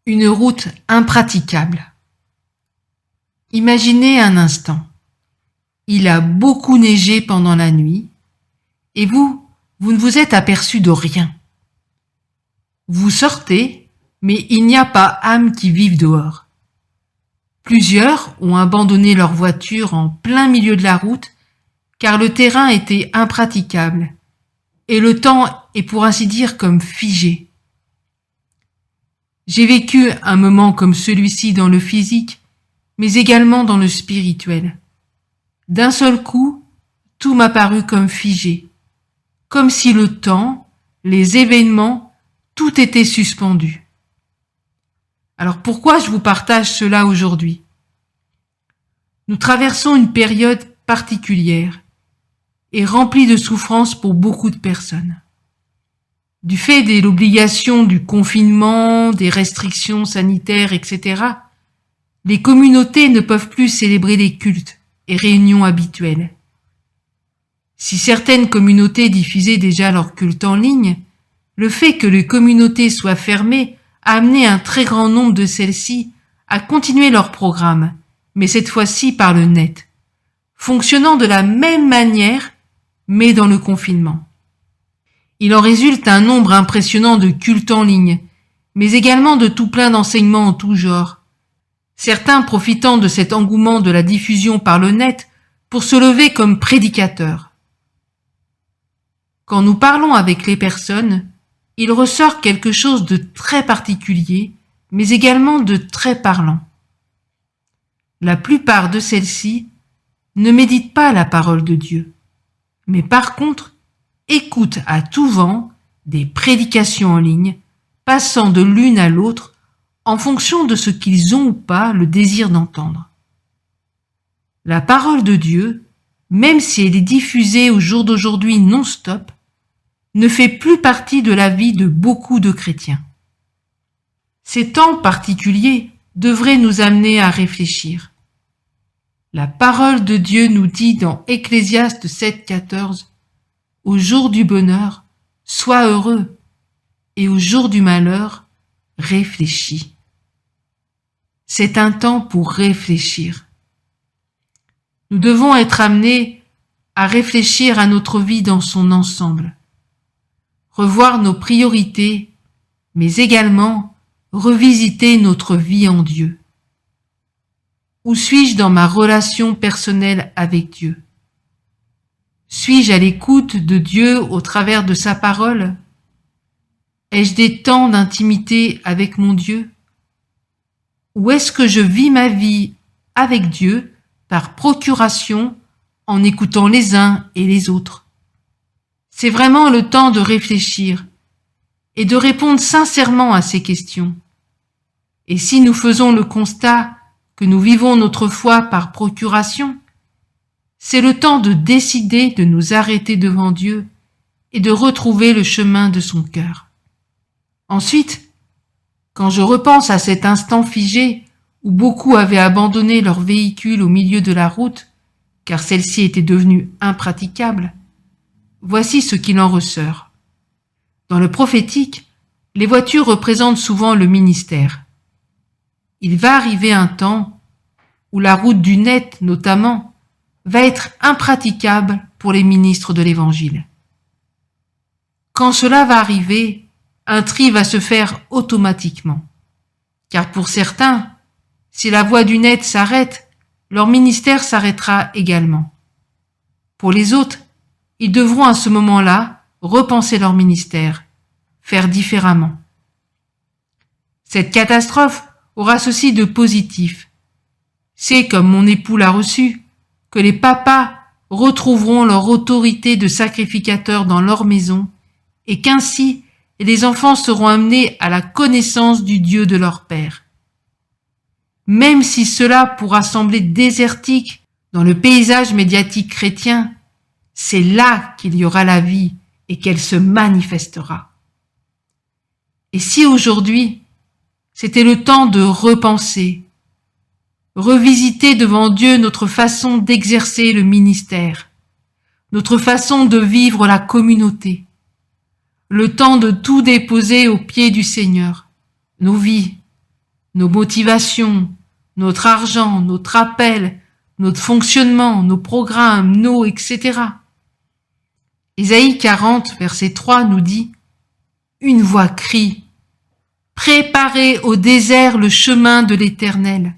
Une route impraticable. Imaginez un instant. Il a beaucoup neigé pendant la nuit et vous ne vous êtes aperçu de rien. Vous sortez, mais il n'y a pas âme qui vive dehors. Plusieurs ont abandonné leur voiture en plein milieu de la route car le terrain était impraticable et le temps est pour ainsi dire comme figé. J'ai vécu un moment comme celui-ci dans le physique, mais également dans le spirituel. D'un seul coup, tout m'a paru comme figé, comme si le temps, les événements, tout était suspendu. Alors pourquoi je vous partage cela aujourd'hui ? Nous traversons une période particulière et remplie de souffrances pour beaucoup de personnes. Du fait de l'obligation du confinement, des restrictions sanitaires, etc., les communautés ne peuvent plus célébrer les cultes et réunions habituelles. Si certaines communautés diffusaient déjà leur culte en ligne, le fait que les communautés soient fermées a amené un très grand nombre de celles-ci à continuer leur programme, mais cette fois-ci par le net, fonctionnant de la même manière, mais dans le confinement. Il en résulte un nombre impressionnant de cultes en ligne, mais également de tout plein d'enseignements en tout genre. Certains profitant de cet engouement de la diffusion par le net pour se lever comme prédicateurs. Quand nous parlons avec les personnes, il ressort quelque chose de très particulier, mais également de très parlant. La plupart de celles-ci ne méditent pas la parole de Dieu, mais par contre, écoutent à tout vent des prédications en ligne, passant de l'une à l'autre en fonction de ce qu'ils ont ou pas le désir d'entendre. La parole de Dieu, même si elle est diffusée au jour d'aujourd'hui non-stop, ne fait plus partie de la vie de beaucoup de chrétiens. Ces temps particuliers devraient nous amener à réfléchir. La parole de Dieu nous dit dans Ecclésiaste 7,14 « Au jour du bonheur, sois heureux, et au jour du malheur, réfléchis. » C'est un temps pour réfléchir. Nous devons être amenés à réfléchir à notre vie dans son ensemble, revoir nos priorités, mais également revisiter notre vie en Dieu. Où suis-je dans ma relation personnelle avec Dieu ? Suis-je à l'écoute de Dieu au travers de sa parole ? Ai-je des temps d'intimité avec mon Dieu ? Ou est-ce que je vis ma vie avec Dieu par procuration en écoutant les uns et les autres ? C'est vraiment le temps de réfléchir et de répondre sincèrement à ces questions. Et si nous faisons le constat que nous vivons notre foi par procuration, c'est le temps de décider de nous arrêter devant Dieu et de retrouver le chemin de son cœur. Ensuite, quand je repense à cet instant figé où beaucoup avaient abandonné leur véhicule au milieu de la route, car celle-ci était devenue impraticable, voici ce qu'il en ressort. Dans le prophétique, les voitures représentent souvent le ministère. Il va arriver un temps où la route du net, notamment, va être impraticable pour les ministres de l'Évangile. Quand cela va arriver, un tri va se faire automatiquement. Car pour certains, si la voie du net s'arrête, leur ministère s'arrêtera également. Pour les autres, ils devront à ce moment-là repenser leur ministère, faire différemment. Cette catastrophe aura ceci de positif. C'est, comme mon époux l'a reçu, que les papas retrouveront leur autorité de sacrificateurs dans leur maison et qu'ainsi les enfants seront amenés à la connaissance du Dieu de leur Père. Même si cela pourra sembler désertique dans le paysage médiatique chrétien, c'est là qu'il y aura la vie et qu'elle se manifestera. Et si aujourd'hui, c'était le temps de repenser, revisiter devant Dieu notre façon d'exercer le ministère, notre façon de vivre la communauté, le temps de tout déposer aux pieds du Seigneur, nos vies, nos motivations, notre argent, notre appel, notre fonctionnement, nos programmes, nos etc. Ésaïe 40, verset 3 nous dit « Une voix crie, préparez au désert le chemin de l'Éternel,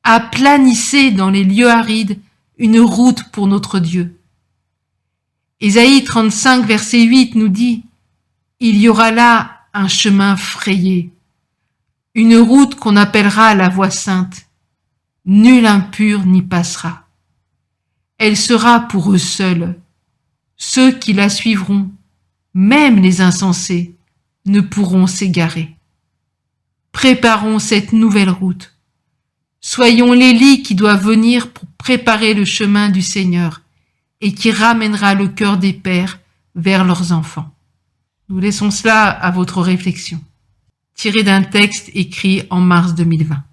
aplanissez dans les lieux arides une route pour notre Dieu. » Ésaïe 35, verset 8 nous dit « Il y aura là un chemin frayé, une route qu'on appellera la voie sainte. Nul impur n'y passera. Elle sera pour eux seuls. Ceux qui la suivront, même les insensés, ne pourront s'égarer. Préparons cette nouvelle route. Soyons l'Élie qui doit venir pour préparer le chemin du Seigneur et qui ramènera le cœur des pères vers leurs enfants. » Nous laissons cela à votre réflexion, tiré d'un texte écrit en mars 2020.